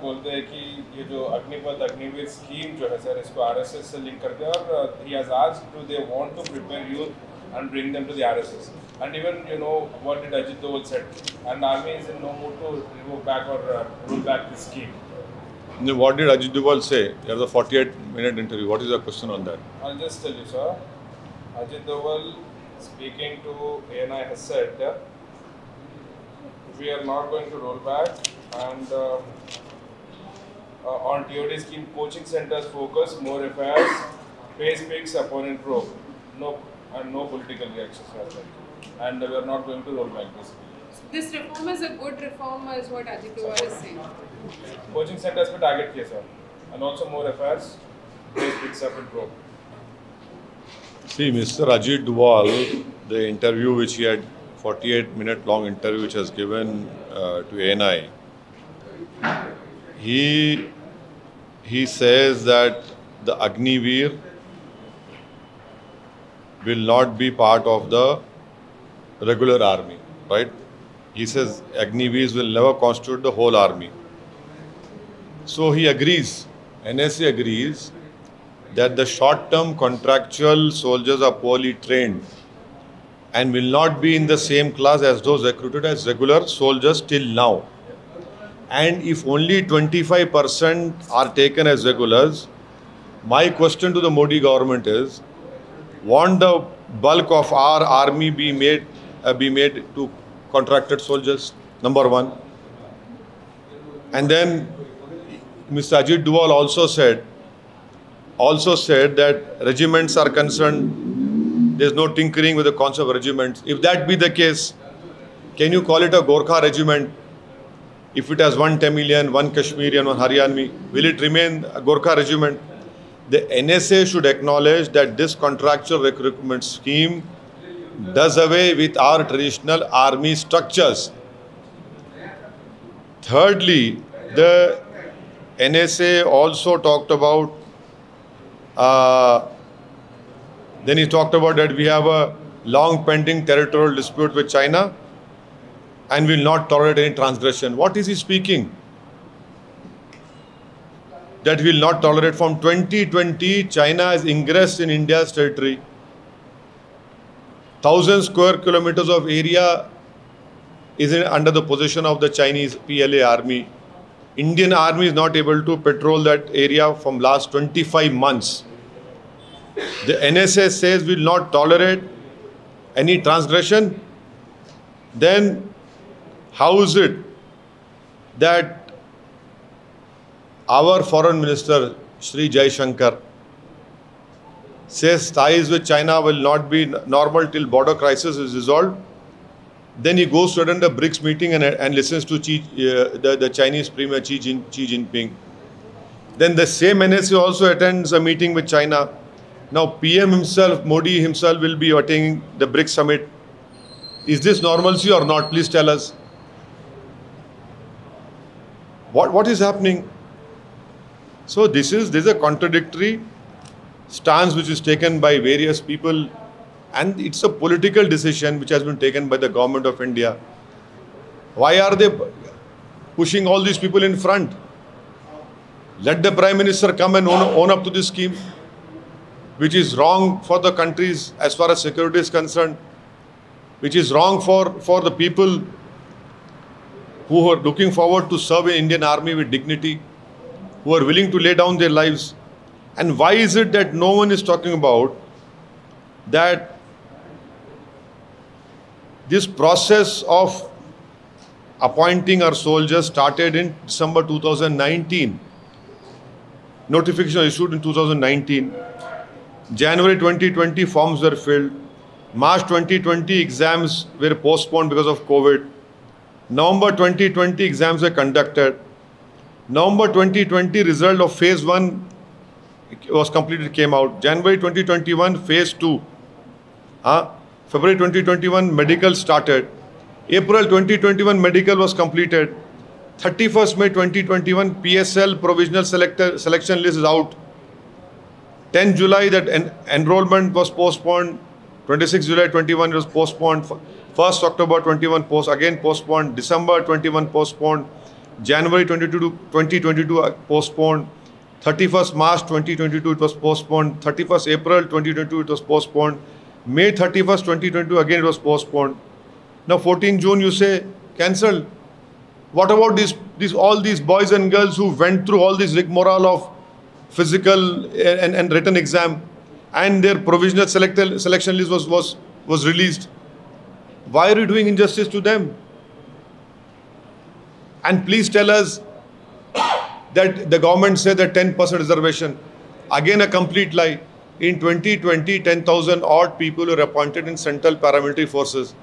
बोलते हैं कि ये जो अग्निपथ अग्निवीर स्कीम जो है सर इसको आरएसएस से लिंक करते हैं और he has asked do they want to prepare youth and bring them to the RSS and even you know what did Ajit Doval said and army is in no mood to remove back or roll back this scheme. What did Ajit Doval say? There was a 48-minute interview. What is your question on that? I'll just tell you, sir. Ajit Doval speaking to ANI has said we are not going to roll back and on TOD scheme coaching centers focus, more affairs, pace picks, opponent probe, no political reactions and we are not going to roll back this. This reform is a good reform is what Ajit Doval is saying. Coaching centers पे target किया sir and also more affairs, pace picks up and probe. See, Mr. Ajit Doval, the interview which he had, 48-minute long interview which has given to ANI, he says that the Agniveer will not be part of the regular army, right? He says Agniveers will never constitute the whole army. So he agrees, NSA agrees that the short-term contractual soldiers are poorly trained and will not be in the same class as those recruited as regular soldiers till now. And if only 25% are taken as regulars, my question to the Modi government is, won't the bulk of our army be made to contracted soldiers? Number one. And then Mr. Ajit Doval also said that regiments are concerned, there's no tinkering with the concept of regiments. If that be the case, can you call it a Gorkha regiment? If it has one Tamilian, one Kashmirian, one Haryanvi, will it remain a Gorkha regiment? The NSA should acknowledge that this contractual recruitment scheme does away with our traditional army structures. Thirdly, the NSA also talked about, then he talked about that we have a long pending territorial dispute with China and will not tolerate any transgression. What is he speaking? That we will not tolerate. From 2020, China has ingressed in India's territory. 1,000 square kilometers of area is under the possession of the Chinese PLA army. Indian army is not able to patrol that area from last 25 months. The NSA says we will not tolerate any transgression. Then how is it that our foreign minister, Shri Jaishankar, says ties with China will not be normal till border crisis is resolved? Then he goes to attend a BRICS meeting and listens to the Chinese Premier Xi Jinping. Then the same NSA also attends a meeting with China. Now PM himself, Modi himself will be attending the BRICS summit. Is this normalcy or not? Please tell us. What is happening? So this is a contradictory stance which is taken by various people, and it's a political decision which has been taken by the government of India. Why are they pushing all these people in front? Let the Prime Minister come and own up to this scheme, which is wrong for the countries as far as security is concerned, which is wrong for the people who are looking forward to serve in Indian Army with dignity, who are willing to lay down their lives. And why is it that no one is talking about that this process of appointing our soldiers started in December 2019. Notification was issued in 2019. January 2020 forms were filled. March 2020 exams were postponed because of COVID. November 2020 exams were conducted. November 2020 result of phase 1 was completed, came out. January 2021 phase 2. February 2021 medical started. April 2021 medical was completed. 31st May 2021 PSL provisional selection list is out. 10 July that enrollment was postponed. 26 July 21 was postponed. 1st October 21 again postponed. December 21 postponed. January 2022 postponed. 31st March 2022 it was postponed. 31st April 2022 it was postponed. May 31st 2022 again it was postponed. Now 14 June you say cancelled. What about all these boys and girls who went through all this rigmarole of physical and written exam, and their provisional selection list was released? Why are you doing injustice to them? And please tell us that the government said that 10% reservation. Again a complete lie. In 2020, 10,000 odd people were appointed in central paramilitary forces.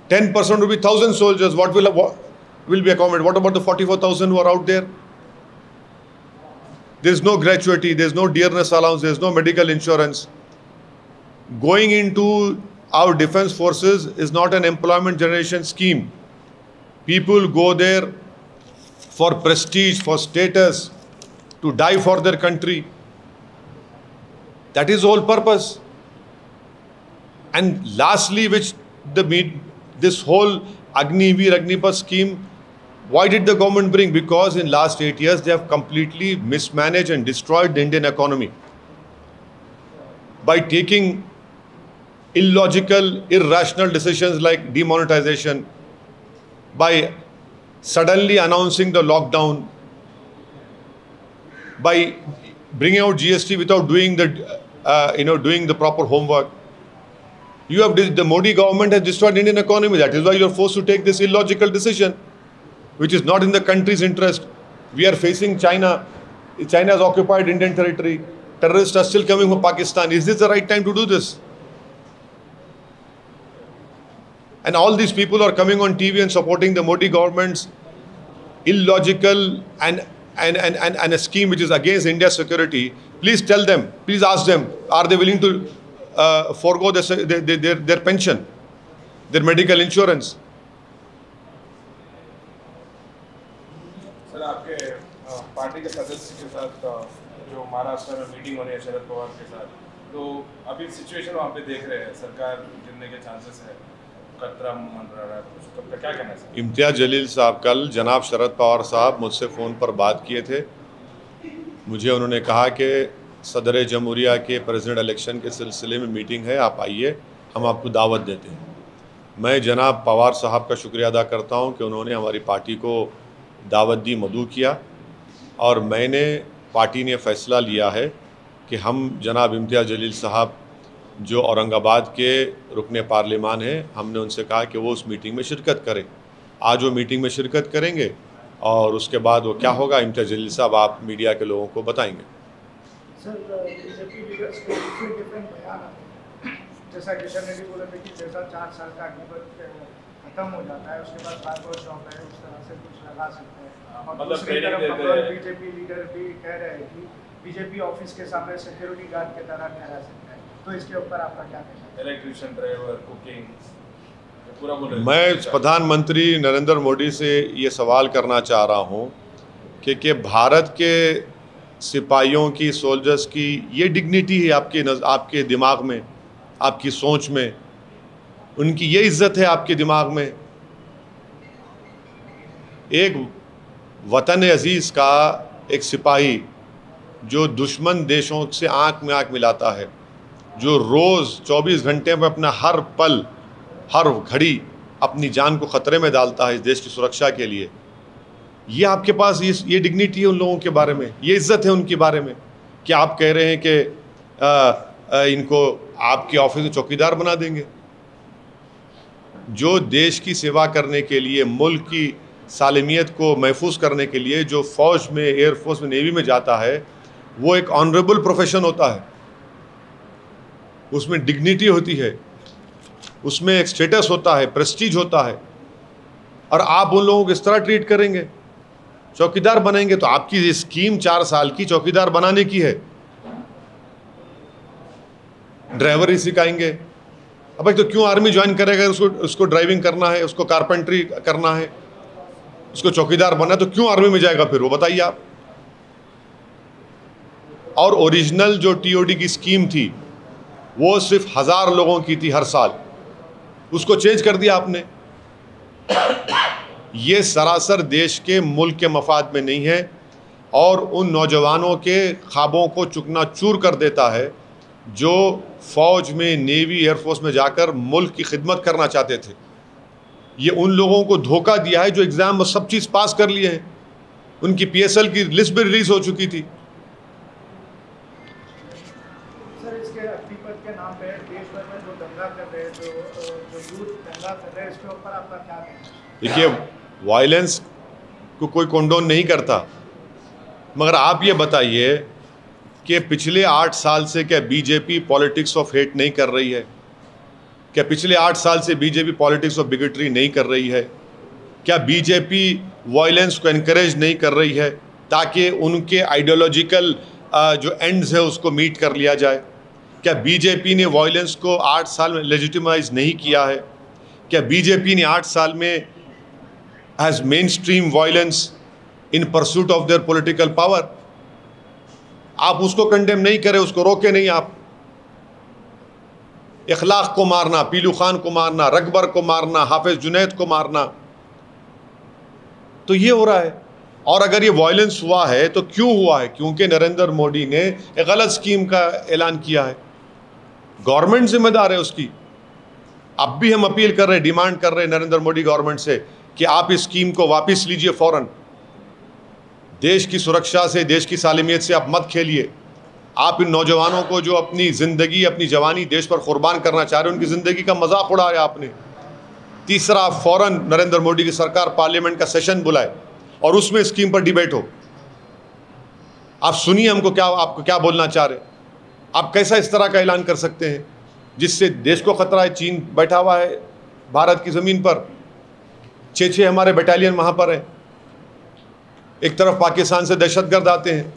10% will be 1,000 soldiers. What will be accommodated? What about the 44,000 who are out there? There's no gratuity, there's no dearness allowance, there's no medical insurance. Going into our defense forces is not an employment generation scheme. People go there for prestige, for status, to die for their country. That is the whole purpose. And lastly, this whole Agniveer Agnipath scheme, why did the government bring? Because in last 8 years they have completely mismanaged and destroyed the Indian economy by taking illogical, irrational decisions like demonetization, by suddenly announcing the lockdown, by bringing out GST without doing the proper homework. The Modi government has destroyed Indian economy. That is why you are forced to take this illogical decision, which is not in the country's interest. We are facing China. China has occupied Indian territory. Terrorists are still coming from Pakistan. Is this the right time to do this? And all these people are coming on TV and supporting the Modi government's illogical and a scheme which is against India's security. Please tell them, please ask them, are they willing to forego their pension, their medical insurance? Sir, आपके party के सदस्य के साथ जो महाराष्ट्र में meeting हो रही है शरद पवार के साथ, तो अभी सिचुएशन वहाँ पे देख रहे हैं, सरकार गिरने के चांसेस है, खतरा मंडरा रहा है, तो क्या कहना है? इम्तियाज़ जलील साहब कल जनाब शरद पवार साहब मुझसे फ़ोन पर बात किए थे। मुझे उन्होंने कहा कि सदर जमहूरिया के प्रेसिडेंट इलेक्शन के सिलसिले में मीटिंग है, आप आइए, हम आपको दावत देते हैं। मैं जनाब पवार साहब का शुक्रिया अदा करता हूं कि उन्होंने हमारी पार्टी को दावत दी, मदऊ किया, और पार्टी ने फ़ैसला लिया है कि हम जनाब इम्तियाज़ जलील साहब जो औरंगाबाद के रुकने पार्लिमान हैं, हमने उनसे कहा कि वो उस मीटिंग में शिरकत करें। आज वो मीटिंग में शिरकत करेंगे और उसके बाद वो क्या होगा, इम्तियाज़ जलील साहब आप मीडिया के लोगों को बताएंगे। सर, बीजेपी लीडर्स के डिफरेंट बयान आते हैं, जैसा किशन रेड्डी बोले थे कि जैसा 4 साल का अग्निपथ खत्म हो जाता है उसके बाद 5 वर्ष जॉब है, उस तरह से कुछ लगा सकते हैं। और दूसरी तरफ बीजेपी लीडर भी कह रहे हैं कि बीजेपी ऑफिस के सामने सिक्योरिटी गार्ड की तरह ठहरा सकता है, तो इसके ऊपर आपका क्या कहना है? इलेक्ट्रिशियन, ड्राइवर, कुकिंग, पूरा बोल रहे हैं। मैं प्रधानमंत्री नरेंद्र मोदी से ये सवाल करना चाह रहा हूँ कि भारत के सिपाहियों की, सोल्जर्स की ये डिग्निटी है आपके दिमाग में, आपकी सोच में, उनकी ये इज्जत है आपके दिमाग में? एक वतन अजीज़ का एक सिपाही जो दुश्मन देशों से आंख में आंख मिलाता है, जो रोज़ 24 घंटे में अपना हर पल, हर घड़ी अपनी जान को ख़तरे में डालता है इस देश की सुरक्षा के लिए, ये आपके पास ये डिग्निटी है उन लोगों के बारे में, ये इज़्ज़त है उनके बारे में, कि आप कह रहे हैं कि इनको आपके ऑफिस में चौकीदार बना देंगे? जो देश की सेवा करने के लिए, मुल्क की सालिमियत को महफूज करने के लिए जो फ़ौज में, एयरफोर्स में, नेवी में जाता है, वो एक ऑनरेबल प्रोफेशन होता है, उसमें डिग्निटी होती है, उसमें एक स्टेटस होता है, प्रेस्टीज होता है, और आप उन लोगों को इस तरह ट्रीट करेंगे, चौकीदार बनाएंगे? तो आपकी ये स्कीम 4 साल की चौकीदार बनाने की है, ड्राइवर ही सिखाएंगे। अब तो क्यों आर्मी ज्वाइन करेगा? उसको ड्राइविंग करना है, उसको कारपेंट्री करना है, उसको चौकीदार बनना है, तो क्यों आर्मी में जाएगा फिर? वो बताइए आप। और ओरिजिनल जो टीओडी की स्कीम थी वो सिर्फ 1000 लोगों की थी हर साल, उसको चेंज कर दिया आपने। ये सरासर देश के मुल्क के मफाद में नहीं है और उन नौजवानों के ख्वाबों को चूकना-चूर कर देता है जो फ़ौज में, नेवी, एयरफोर्स में जाकर मुल्क की खिदमत करना चाहते थे। ये उन लोगों को धोखा दिया है जो एग्ज़ाम में सब चीज़ पास कर लिए हैं, उनकी PSL की लिस्ट भी रिलीज़ हो चुकी थी। सर, इसके अग्निपथ के नाम पे देश भर में जो दंगा कर रहे हैं, जो यूथ दंगा कर रहे हैं, इसके ऊपर आपका क्या कहना है? देखिए, वायलेंस को कोई कंडोन नहीं करता, मगर आप ये बताइए कि पिछले 8 साल से क्या बीजेपी पॉलिटिक्स ऑफ हेट नहीं कर रही है? क्या पिछले 8 साल से बीजेपी पॉलिटिक्स ऑफ बिगेटरी नहीं कर रही है? क्या बीजेपी वायलेंस को एनकरेज नहीं कर रही है ताकि उनके आइडियोलॉजिकल जो एंड्स है उसको मीट कर लिया जाए? क्या बीजेपी ने वायलेंस को 8 साल में लेजिटिमाइज नहीं किया है? क्या बीजेपी ने 8 साल में has main stream violence in pursuit of their political power? आप उसको कंडेम नहीं करें, उसको रोके नहीं। आप इखलाक को मारना, पीलू खान को मारना, रकबर को मारना, हाफिज जुनैद को मारना, तो ये हो रहा है। और अगर ये वायलेंस हुआ है तो क्यों हुआ है? क्योंकि नरेंद्र मोदी ने एक गलत स्कीम का ऐलान किया है। गवर्नमेंट जिम्मेदार है उसकी। अब भी हम अपील कर रहे हैं, डिमांड कर रहे हैं नरेंद्र मोदी गवर्नमेंट से कि आप इस स्कीम को वापस लीजिए फ़ौरन। देश की सुरक्षा से, देश की सालिमियत से आप मत खेलिए। आप इन नौजवानों को जो अपनी ज़िंदगी, अपनी जवानी देश पर कुर्बान करना चाह रहे हैं, उनकी ज़िंदगी का मजाक उड़ाया आपने। तीसरा, फ़ौरन नरेंद्र मोदी की सरकार पार्लियामेंट का सेशन बुलाए और उसमें स्कीम पर डिबेट हो। आप सुनिए हमको क्या, आपको क्या बोलना चाह रहे हैं। आप कैसा इस तरह का ऐलान कर सकते हैं जिससे देश को ख़तरा है? चीन बैठा हुआ है भारत की ज़मीन पर, 6 हमारे बटालियन वहाँ पर हैं। एक तरफ पाकिस्तान से दहशतगर्द आते हैं,